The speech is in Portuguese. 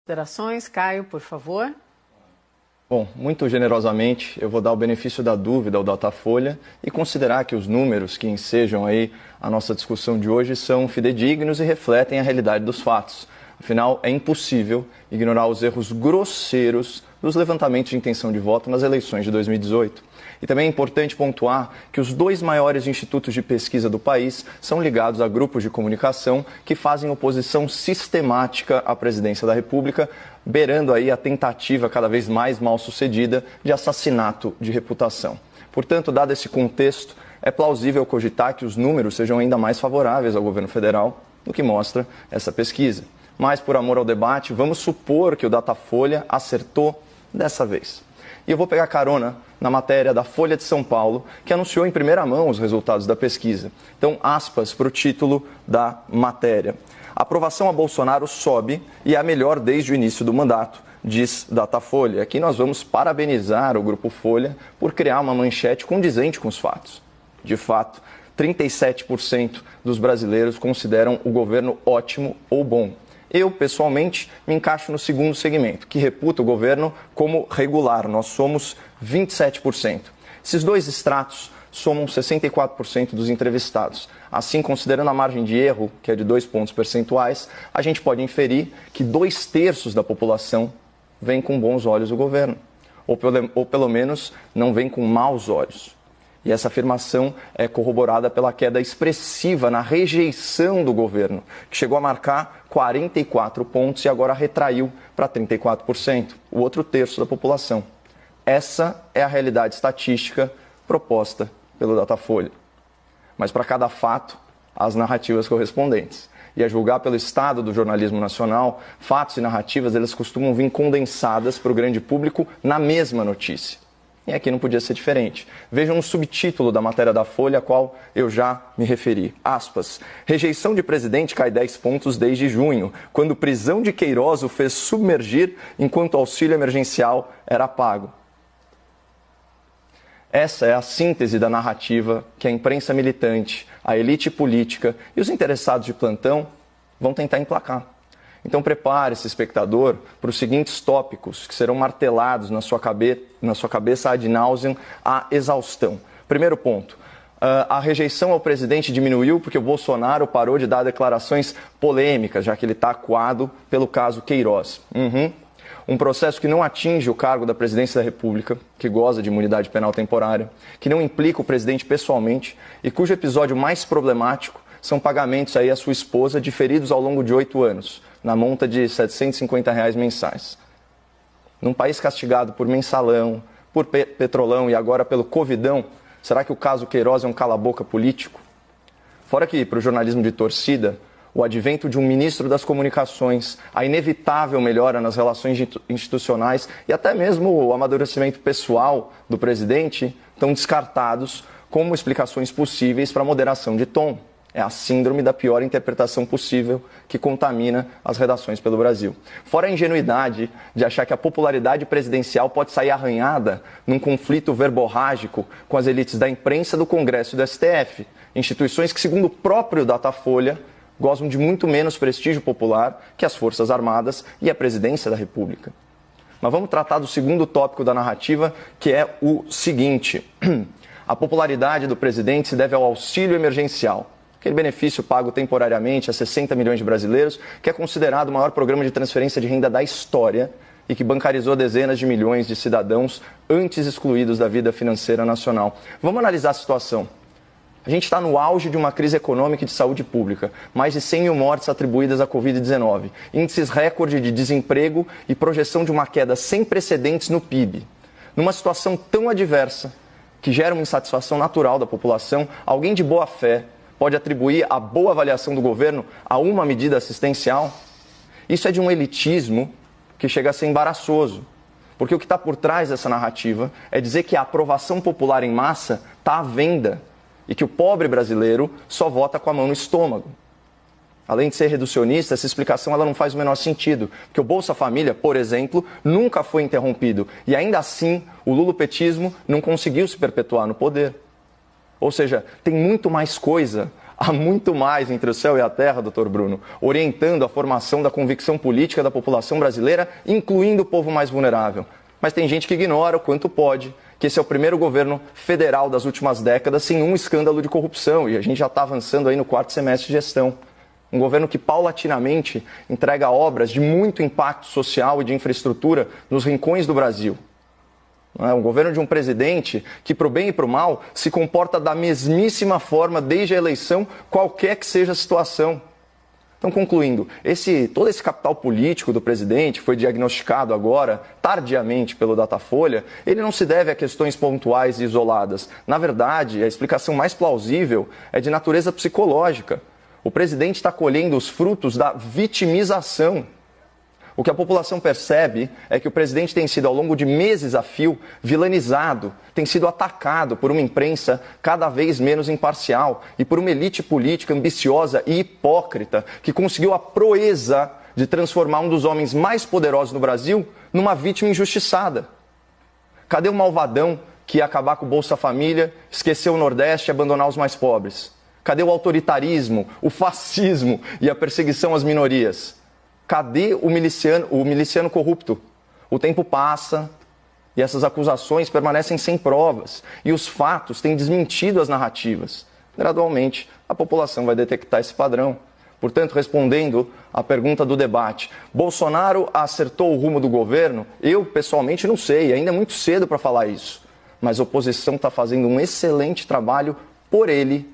Considerações, Caio, por favor. Bom, muito generosamente, eu vou dar o benefício da dúvida ao Datafolha e considerar que os números que ensejam aí a nossa discussão de hoje são fidedignos e refletem a realidade dos fatos. Afinal, é impossível ignorar os erros grosseiros dos levantamentos de intenção de voto nas eleições de 2018. E também é importante pontuar que os dois maiores institutos de pesquisa do país são ligados a grupos de comunicação que fazem oposição sistemática à presidência da República, beirando aí a tentativa cada vez mais mal sucedida de assassinato de reputação. Portanto, dado esse contexto, é plausível cogitar que os números sejam ainda mais favoráveis ao governo federal do que mostra essa pesquisa. Mas, por amor ao debate, vamos supor que o Datafolha acertou dessa vez. E eu vou pegar carona na matéria da Folha de São Paulo, que anunciou em primeira mão os resultados da pesquisa. Então, aspas para o título da matéria. A aprovação a Bolsonaro sobe e é a melhor desde o início do mandato, diz Datafolha. Aqui nós vamos parabenizar o Grupo Folha por criar uma manchete condizente com os fatos. De fato, 37% dos brasileiros consideram o governo ótimo ou bom. Eu, pessoalmente, me encaixo no segundo segmento, que reputa o governo como regular. Nós somos 27%. Esses dois extratos somam 64% dos entrevistados. Assim, considerando a margem de erro, que é de 2 pontos percentuais, a gente pode inferir que 2/3 da população vem com bons olhos o governo. Ou pelo menos não vem com maus olhos. E essa afirmação é corroborada pela queda expressiva na rejeição do governo, que chegou a marcar 44 pontos e agora retraiu para 34%, o outro terço da população. Essa é a realidade estatística proposta pelo Datafolha. Mas para cada fato, há as narrativas correspondentes. E a julgar pelo estado do jornalismo nacional, fatos e narrativas eles costumam vir condensadas para o grande público na mesma notícia. E aqui não podia ser diferente. Vejam o subtítulo da matéria da Folha, a qual eu já me referi. Aspas. Rejeição de presidente cai 10 pontos desde junho, quando prisão de Queiroz o fez submergir enquanto o auxílio emergencial era pago. Essa é a síntese da narrativa que a imprensa militante, a elite política e os interessados de plantão vão tentar emplacar. Então prepare-se, espectador, para os seguintes tópicos que serão martelados na sua cabeça ad nauseam, à exaustão. Primeiro ponto, a rejeição ao presidente diminuiu porque o Bolsonaro parou de dar declarações polêmicas, já que ele está acuado pelo caso Queiroz. Um processo que não atinge o cargo da presidência da República, que goza de imunidade penal temporária, que não implica o presidente pessoalmente e cujo episódio mais problemático são pagamentos aí à sua esposa diferidos ao longo de 8 anos, na monta de R$ 750 mensais. Num país castigado por mensalão, por petrolão e agora pelo covidão, será que o caso Queiroz é um cala-boca político? Fora que, para o jornalismo de torcida, o advento de um ministro das comunicações, a inevitável melhora nas relações institucionais e até mesmo o amadurecimento pessoal do presidente estão descartados como explicações possíveis para a moderação de tom. É a síndrome da pior interpretação possível que contamina as redações pelo Brasil. Fora a ingenuidade de achar que a popularidade presidencial pode sair arranhada num conflito verborrágico com as elites da imprensa, do Congresso e do STF, instituições que, segundo o próprio Datafolha, gozam de muito menos prestígio popular que as Forças Armadas e a Presidência da República. Mas vamos tratar do segundo tópico da narrativa, que é o seguinte. A popularidade do presidente se deve ao auxílio emergencial, aquele benefício pago temporariamente a 60 milhões de brasileiros, que é considerado o maior programa de transferência de renda da história e que bancarizou dezenas de milhões de cidadãos antes excluídos da vida financeira nacional. Vamos analisar a situação. A gente está no auge de uma crise econômica e de saúde pública. Mais de 100 mil mortes atribuídas à Covid-19. Índices recorde de desemprego e projeção de uma queda sem precedentes no PIB. Numa situação tão adversa, que gera uma insatisfação natural da população, alguém de boa fé pode atribuir a boa avaliação do governo a uma medida assistencial? Isso é de um elitismo que chega a ser embaraçoso. Porque o que está por trás dessa narrativa é dizer que a aprovação popular em massa está à venda e que o pobre brasileiro só vota com a mão no estômago. Além de ser reducionista, essa explicação ela não faz o menor sentido, porque o Bolsa Família, por exemplo, nunca foi interrompido e ainda assim o lulopetismo não conseguiu se perpetuar no poder. Ou seja, tem muito mais coisa há muito mais entre o céu e a terra, doutor Bruno, orientando a formação da convicção política da população brasileira, incluindo o povo mais vulnerável. Mas tem gente que ignora o quanto pode, que esse é o primeiro governo federal das últimas décadas sem um escândalo de corrupção, e a gente já está avançando aí no 4º semestre de gestão. Um governo que paulatinamente entrega obras de muito impacto social e de infraestrutura nos rincões do Brasil. Um governo de um presidente que, para o bem e para o mal, se comporta da mesmíssima forma desde a eleição, qualquer que seja a situação. Então, concluindo, todo esse capital político do presidente foi diagnosticado agora, tardiamente, pelo Datafolha, ele não se deve a questões pontuais e isoladas. Na verdade, a explicação mais plausível é de natureza psicológica. O presidente está colhendo os frutos da vitimização. O que a população percebe é que o presidente tem sido, ao longo de meses a fio, vilanizado, tem sido atacado por uma imprensa cada vez menos imparcial e por uma elite política ambiciosa e hipócrita que conseguiu a proeza de transformar um dos homens mais poderosos no Brasil numa vítima injustiçada. Cadê o malvadão que ia acabar com o Bolsa Família, esquecer o Nordeste e abandonar os mais pobres? Cadê o autoritarismo, o fascismo e a perseguição às minorias? Cadê o miliciano corrupto? O tempo passa e essas acusações permanecem sem provas. E os fatos têm desmentido as narrativas. Gradualmente, a população vai detectar esse padrão. Portanto, respondendo à pergunta do debate, Bolsonaro acertou o rumo do governo? Eu, pessoalmente, não sei. Ainda é muito cedo para falar isso. Mas a oposição está fazendo um excelente trabalho por ele